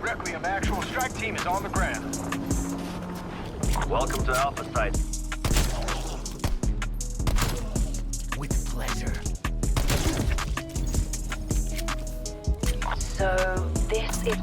Requiem actual strike team is on the ground. Welcome to Alpha Site. With pleasure. So, this is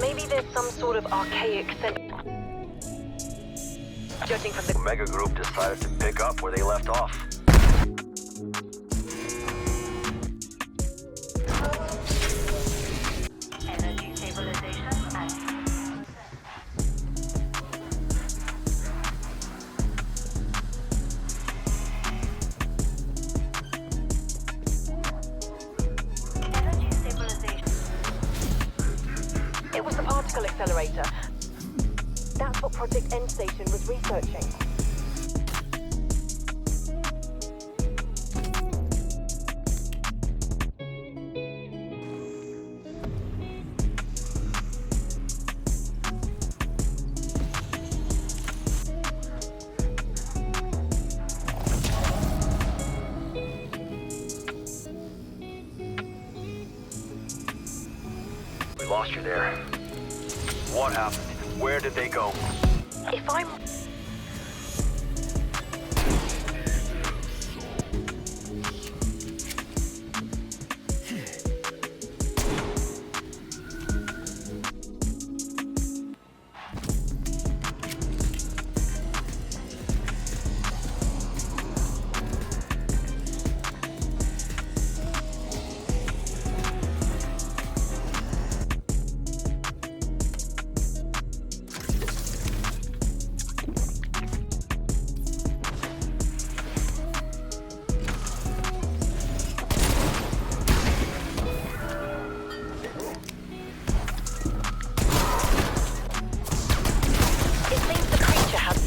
Maybe there's some sort of archaic judging from the Omega Group decided to pick up where they left off. energy stabilization and energy stabilization. It was the particle accelerator. That's what Project End Station was researching. We lost you there. What happened? Where did they go? If I'm...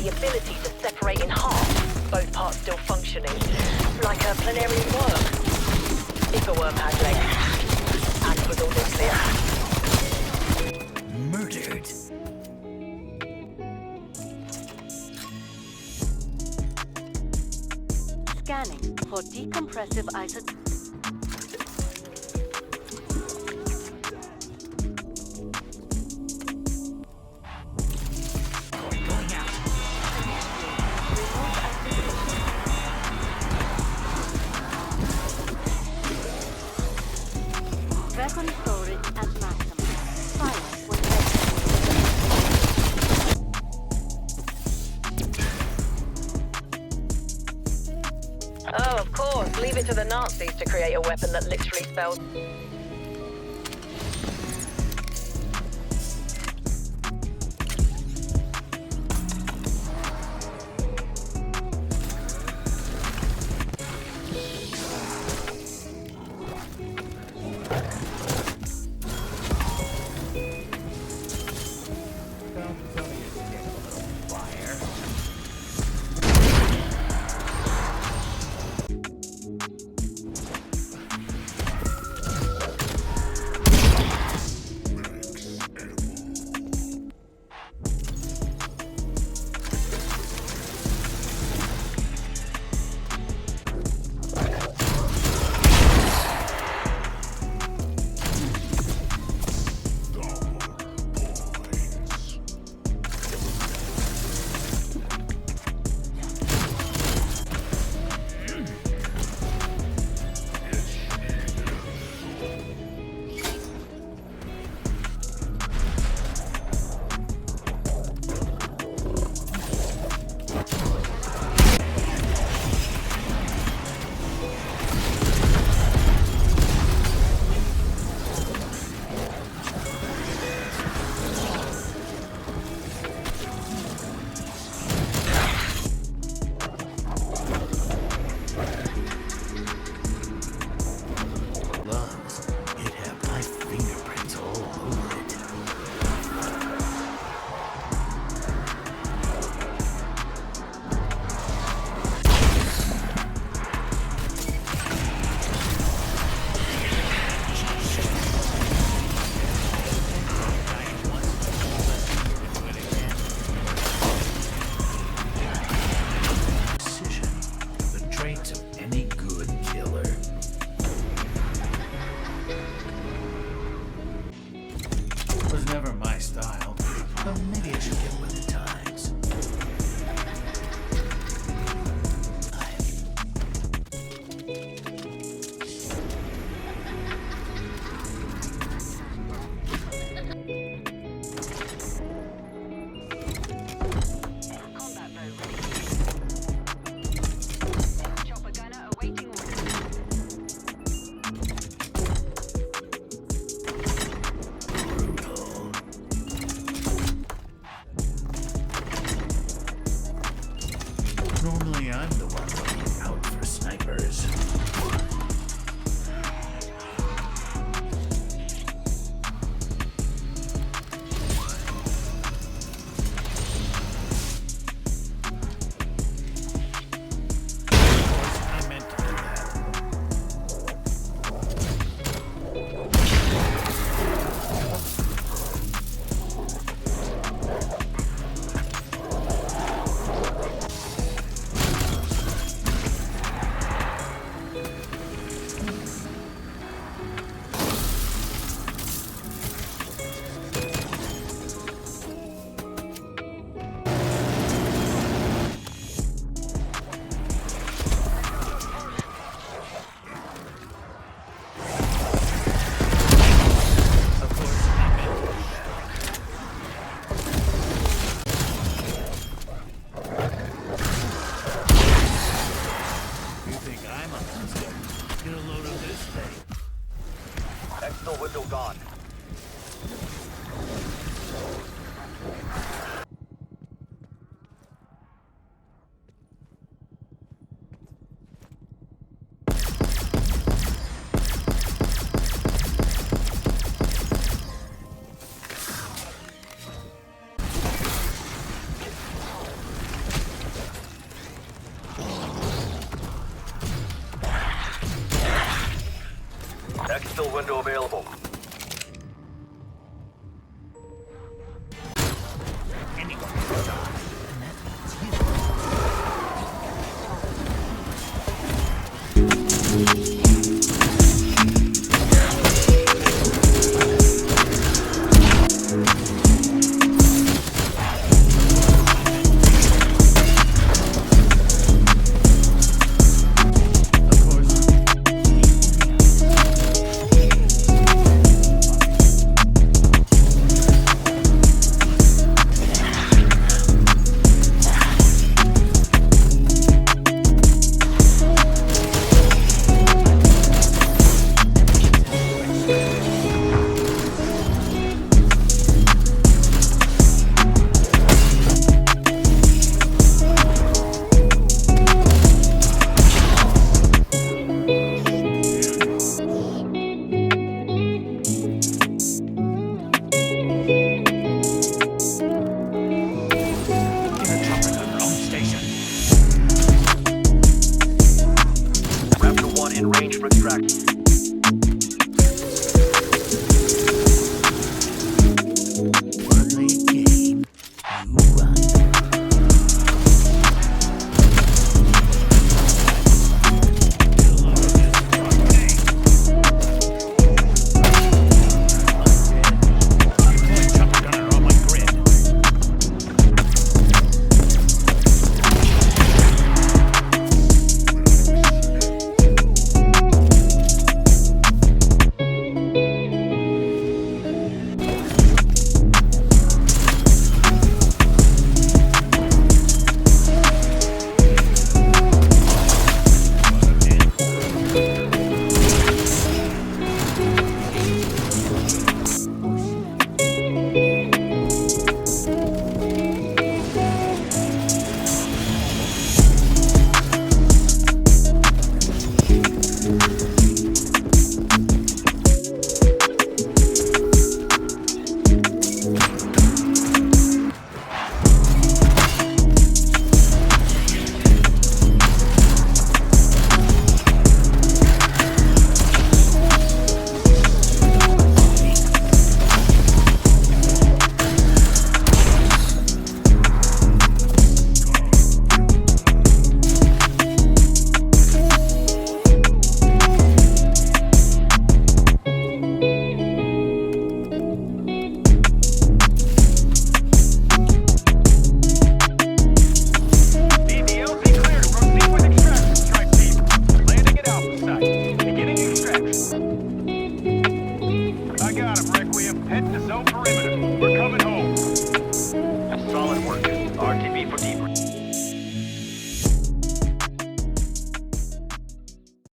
the ability to separate in half, both parts still functioning, like a planarian worm. If a worm had legs, and was all nuclear. Murdered. Scanning for decompressive isotope. Weapon storage at maximum. Silence when ready. Oh, of course. Leave it to the Nazis to create a weapon that literally spells... makes of any good killer. Was never my style, but maybe I should get with the times. Combat mode ready. Chopper gunner awaiting orders. Brutal. Normally I'm the one looking out for snipers. I meant to do that. Of course, I meant to do that. You think I'm a monster? Get a load of this thing. Exfil window gone. Exfil window available. Anyone can die, and that means you. Of course. Get a chopper to the wrong station. Raptor 1 in range for extraction.